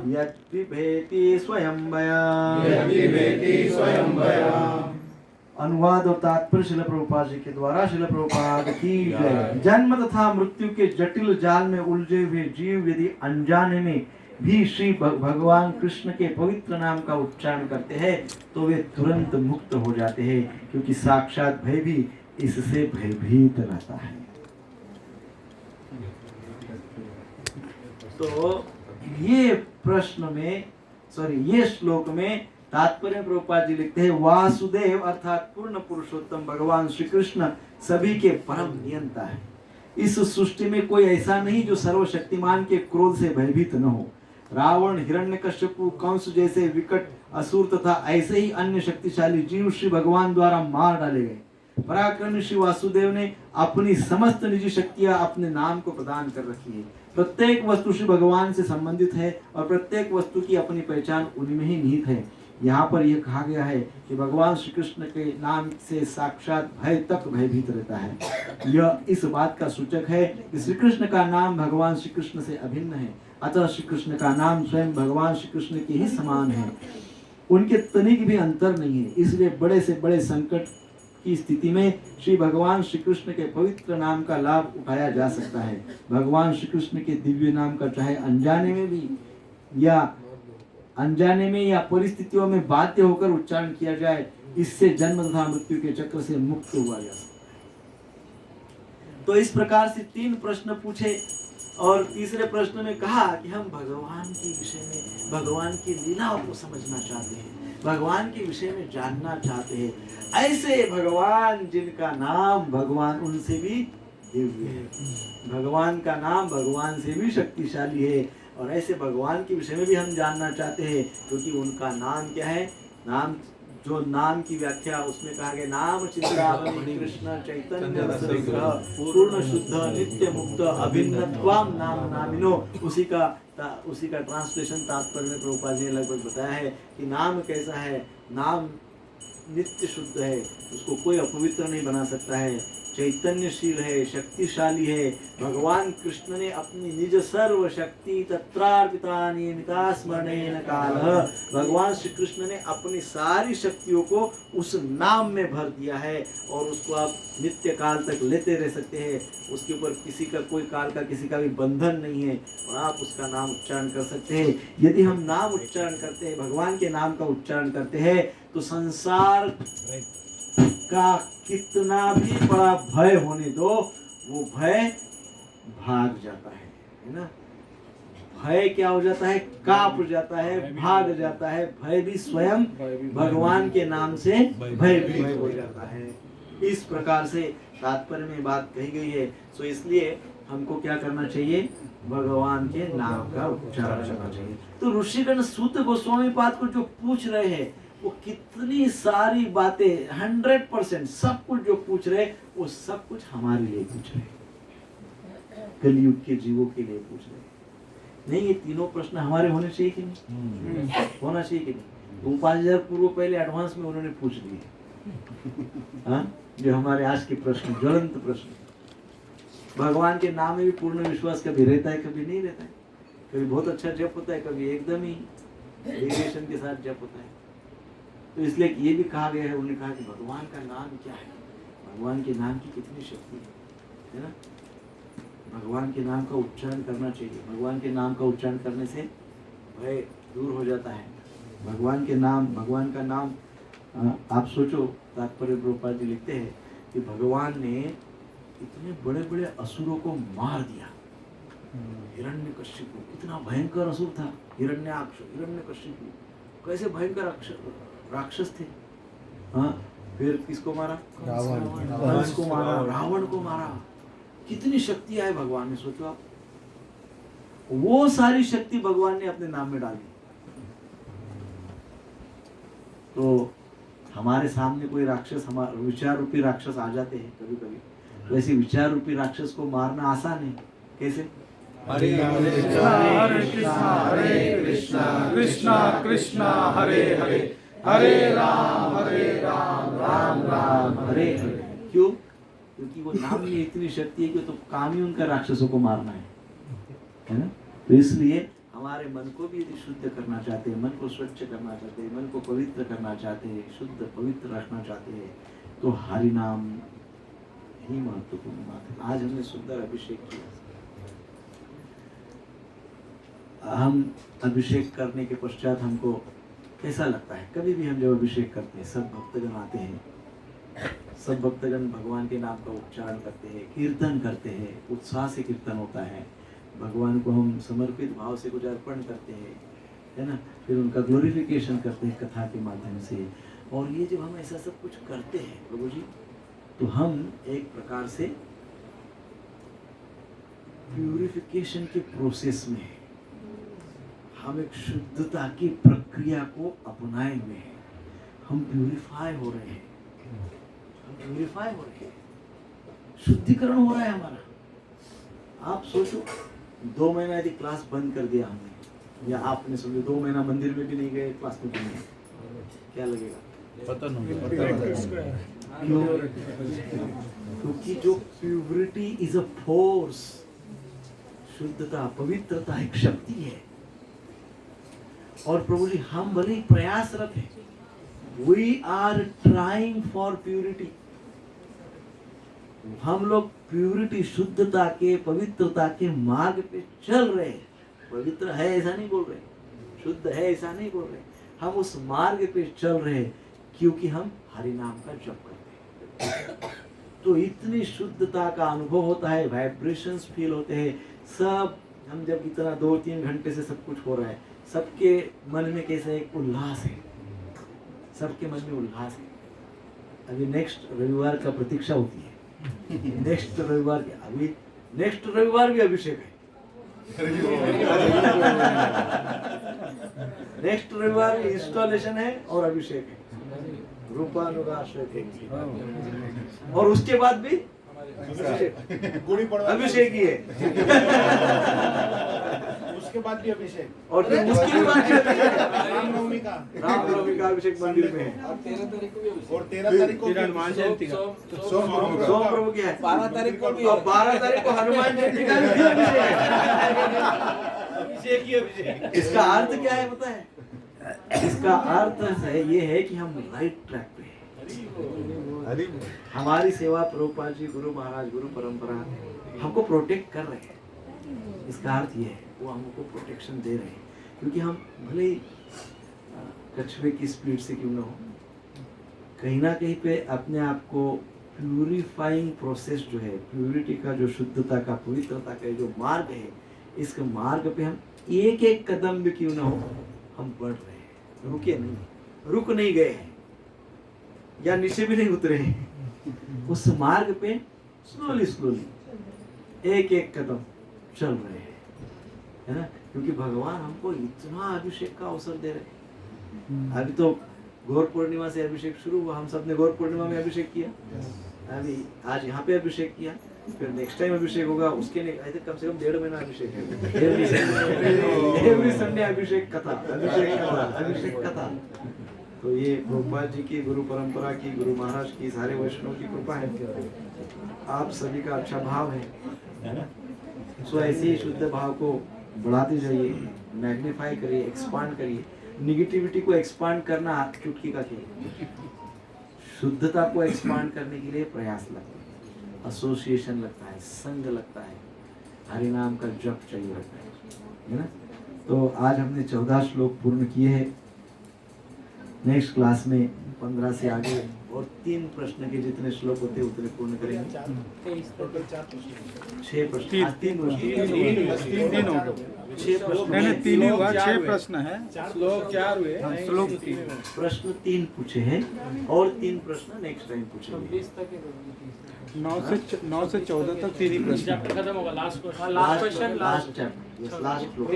यद्विभेति स्वयंवया। अनुवाद और तात्पर्य शिला प्रभुपाद जी के द्वारा। शिला प्रभुपाद की जय। जन्म तथा मृत्यु के जटिल जाल में उलझे हुए जीव यदि अनजाने में भी श्री भगवान कृष्ण के पवित्र नाम का उच्चारण करते हैं तो वे तुरंत मुक्त हो जाते हैं, क्योंकि साक्षात भय भी इससे भयभीत रहता है। तो ये प्रश्न में ये श्लोक में तात्पर्य प्रभुपाद जी लिखते हैं, वासुदेव अर्थात पूर्ण पुरुषोत्तम भगवान श्री कृष्ण सभी के परम नियंता है। इस सृष्टि में कोई ऐसा नहीं जो सर्वशक्तिमान के क्रोध से भयभीत न हो। रावण, हिरण्यकश्यपु, कंस जैसे विकट असुर तथा ऐसे ही अन्य शक्तिशाली जीव श्री भगवान द्वारा मार डाले गए। पराक्रमी श्री वासुदेव ने अपनी समस्त निजी शक्तियां अपने नाम को प्रदान कर रखी है। प्रत्येक वस्तु श्री भगवान से संबंधित है और प्रत्येक वस्तु की अपनी पहचान उन्हीं में ही निहित है। यहाँ पर यह कहा गया है कि भगवान श्री कृष्ण के नाम से साक्षात भय तक भयभीत रहता है। यह इस बात का सूचक है कि श्री कृष्ण का नाम भगवान श्री कृष्ण से अभिन्न है, अतः श्री कृष्ण का नाम स्वयं भगवान श्री कृष्ण के ही समान है, उनके तनिक भी अंतर नहीं है। इसलिए बड़े से बड़े संकट की स्थिति में श्री भगवान श्री कृष्ण के पवित्र नाम का लाभ उठाया जा सकता है। भगवान श्री कृष्ण के दिव्य नाम का चाहे अनजाने में या परिस्थितियों में बाध्य होकर उच्चारण किया जाए, इससे जन्म तथा मृत्यु के चक्र से मुक्त हुआ जा सकता है। तो इस प्रकार से 3 प्रश्न पूछे और तीसरे प्रश्न में कहा कि हम भगवान के विषय में, भगवान की लीलाओं को समझना चाहते हैं, भगवान के विषय में जानना चाहते हैं। ऐसे भगवान जिनका नाम भगवान उनसे भी दिव्य है, भगवान का नाम भगवान से भी शक्तिशाली है, और ऐसे भगवान के विषय में भी हम जानना चाहते हैं, क्योंकि उनका नाम क्या है। नाम की व्याख्या उसमें कहा गया, नाम चिंतामणि कृष्ण चैतन्य पूर्ण शुद्ध नित्य मुक्त अभिन्नत्वाम नाम नामिनो। उसी का ट्रांसलेशन तात्पर्य में प्रभुपाद जी ने लगभग बताया है कि नाम कैसा है। नाम नित्य शुद्ध है, उसको कोई अपवित्र नहीं बना सकता है, चैतन्यशील है, शक्तिशाली है। भगवान कृष्ण ने अपनी निज सर्व शक्ति तत्रार्पिता नियमिता स्मरणेन कालः, भगवान श्री कृष्ण ने अपनी सारी शक्तियों को उस नाम में भर दिया है, और उसको आप नित्य काल तक लेते रह सकते हैं। उसके ऊपर किसी का कोई काल का किसी का भी बंधन नहीं है, और आप उसका नाम उच्चारण कर सकते हैं। यदि हम नाम उच्चारण करते हैं, भगवान के नाम का उच्चारण करते हैं, तो संसार का कितना भी बड़ा भय होने दो, वो भय भाग जाता है ना। भय क्या हो जाता है, कांप जाता है, भाग जाता है। भय भी स्वयं भगवान के नाम से भय हो जाता है। इस प्रकार से तात्पर्य में बात कही गई है। सो इसलिए हमको क्या करना चाहिए, भगवान के नाम का उच्चारण करना चाहिए। तो ऋषिगण सूत गोस्वामी पाद को जो पूछ रहे हैं, वो कितनी सारी बातें 100% सब कुछ जो पूछ रहे, वो सब कुछ हमारे लिए पूछ रहे, कलयुग के जीवों के लिए पूछ रहे। नहीं, ये तीनों प्रश्न हमारे होने चाहिए कि नहीं? होना चाहिए कि नहीं? वो 5000 पूर्व पहले एडवांस में उन्होंने पूछ लिए। हाँ, जो हमारे आज के प्रश्न, ज्वलंत प्रश्न। भगवान के नाम में भी पूर्ण विश्वास कभी रहता है, कभी नहीं रहता है। कभी बहुत अच्छा जप होता है, कभी एकदम ही वेरिएशन के साथ जप होता है। तो इसलिए ये भी कहा गया है, उन्होंने कहा कि भगवान का नाम क्या है, भगवान के नाम की कितनी शक्ति है ना। भगवान के नाम का उच्चारण करना चाहिए। भगवान के नाम का उच्चारण करने से भय दूर हो जाता है। भगवान का नाम आप सोचो, तात्पर्य प्रभुपाद जी लिखते हैं कि भगवान ने इतने बड़े बड़े असुरों को मार दिया। हिरण्यकश्यपु कितना भयंकर असुर था, हिरण्यकश्यपु कैसे भयंकर राक्षस थे। हाँ, फिर किसको मारा, कंस को मारा, रावण को मारा। कितनी शक्ति है भगवान ने, सोचो आप। वो सारी शक्ति भगवान ने अपने नाम में डाली। तो हमारे सामने कोई राक्षस, हमारे विचार रूपी राक्षस आ जाते हैं कभी कभी, तो ऐसे विचार रूपी राक्षस को मारना आसान है। कैसे? हरे कृष्णा कृष्णा कृष्णा हरे हरे, हरे राम राम राम हरे हरे। क्यों? क्योंकि वो नाम में इतनी शक्ति है कि तो काम ही उनका राक्षसों को मारना है ना। तो इसलिए हमारे मन को भी यदि शुद्ध करना चाहते हैं, मन को स्वच्छ करना चाहते हैं, मन को पवित्र करना चाहते हैं, शुद्ध पवित्र रखना चाहते हैं, तो हरि नाम ही महत्वपूर्ण बात है। आज हमने सुंदर अभिषेक किया। हम अभिषेक करने के पश्चात हमको कैसा लगता है? कभी भी हम जब अभिषेक करते हैं, सब भक्तगण आते हैं, सब भक्तगण भगवान के नाम का उच्चारण करते हैं, कीर्तन करते हैं, उत्साह से कीर्तन होता है, भगवान को हम समर्पित भाव से कुछ अर्पण करते हैं, है ना, फिर उनका ग्लोरिफिकेशन करते हैं कथा के माध्यम से। और ये जब हम ऐसा सब कुछ करते हैं प्रभु जी, तो हम एक प्रकार से प्यूरिफिकेशन के प्रोसेस में हैं। हम एक शुद्धता की प्रक्रिया को अपनाए हुए हैं। हम प्यूरिफाई हो रहे हैं, हम प्यूरिफाई हो रहे हैं, शुद्धिकरण हो रहा है हमारा। आप सोचो, 2 महीना यदि क्लास बंद कर दिया हमने, या आपने समझो 2 महीना मंदिर में भी नहीं गए, क्लास में भी नहीं गए, क्या लगेगा? पता नहीं। क्योंकि जो प्यूरिटी इज अ फोर्स, शुद्धता, पवित्रता एक शक्ति है। और प्रभु जी, हम भले ही प्रयासरत हैं, we are trying for purity. हम लोग प्यूरिटी, शुद्धता के, पवित्रता के मार्ग पे चल रहे हैं। पवित्र है ऐसा नहीं बोल रहे, शुद्ध है ऐसा नहीं बोल रहे, हम उस मार्ग पे चल रहे हैं क्योंकि हम हरि नाम का जप करते हैं। तो इतनी शुद्धता का अनुभव होता है, वाइब्रेशंस फील होते हैं सब। हम जब इतना 2-3 घंटे से सब कुछ हो रहा है, सबके मन में कैसा एक उल्लास है, सबके मन में उल्लास है। अभी नेक्स्ट रविवार का प्रतीक्षा होती है, नेक्स्ट रविवार के, अभी नेक्स्ट रविवार भी अभिषेक है, नेक्स्ट रविवार में इंस्टॉलेशन है और अभिषेक है, रूपानुगाश्रय है, और उसके बाद भी अभिषेक ही है, उसके बाद भी अभिषेक, और फिर उसके बाद भी अभिषेक। रामनवमी का अभिषेक मंदिर में है, और 13 तारीख को हनुमान जयंती का, सोम प्रभु की है, 12 तारीख को भी, और 12 तारीख को हनुमान जयंती का भी अभिषेक है। अभिषेक ही अभिषेक। इसका अर्थ क्या है पता है? इसका अर्थ है ये है कि हम राइट ट्रैक पे हैं। हमारी सेवा प्रभुपाद जी, गुरु महाराज, गुरु परंपरा हमको प्रोटेक्ट कर रहे हैं। इसका अर्थ ये है, वो हमको प्रोटेक्शन दे रहे हैं, क्योंकि हम भले ही कछुए की स्पीड से क्यों ना हो, कहीं ना कहीं पे अपने आप को प्यूरिफाइंग प्रोसेस जो है, प्यूरिटी का जो शुद्धता का, पवित्रता का जो मार्ग है, इस मार्ग पे हम एक एक कदम भी क्यों ना हो, हम बढ़ रहे हैं, रुके नहीं, रुक नहीं गए हैं, या नीचे भी नहीं उतरे हैं। उस मार्ग पे स्लोली स्लोली एक एक कदम चल रहे हैं, है ना, क्योंकि भगवान हमको इतना अभिषेक का अवसर दे रहे हैं। अभी तो गौर पूर्णिमा से अभिषेक शुरू हुआ, हम सब ने गौर पूर्णिमा में अभिषेक किया, अभी आज यहाँ पे अभिषेक किया, फिर नेक्स्ट टाइम अभिषेक होगा, उसके लिए कम से कम 1.5 महीना अभिषेक है। एवरी संडे अभिषेक कथा, अभिषेक कथा, अभिषेक कथा। तो ये प्रभुपाद जी की, गुरु परंपरा की, गुरु महाराज की, सारे वैष्णव की कृपा है, आप सभी का अच्छा भाव है। सो ऐसे ही शुद्ध भाव को बढ़ाते जाइए, मैग्नीफाई करिए, एक्सपांड करिए। निगेटिविटी को एक्सपांड करना चुटकी का खेल, शुद्धता को एक्सपांड करने के लिए प्रयास लगता है, एसोसिएशन लगता है, संग लगता है, हरि नाम का जप चाहिए लगता है ना। तो आज हमने 14 श्लोक पूर्ण किए हैं। नेक्स्ट क्लास में 15 से आगे और 3 प्रश्न के जितने श्लोक होते हैं उतने पूर्ण करेंगे। 6 प्रश्न, आज 3 तीन हो गए। 6 प्रश्न, नहीं 3 ही हुआ, 6 प्रश्न है, श्लोक 4 हुए, श्लोक 3। प्रश्न 3 पूछे हैं और 3 प्रश्न नेक्स्ट टाइम पूछेंगे। 9 से 14 तक 3 ही प्रश्न। खत्म होगा, last question, last chapter, last floor.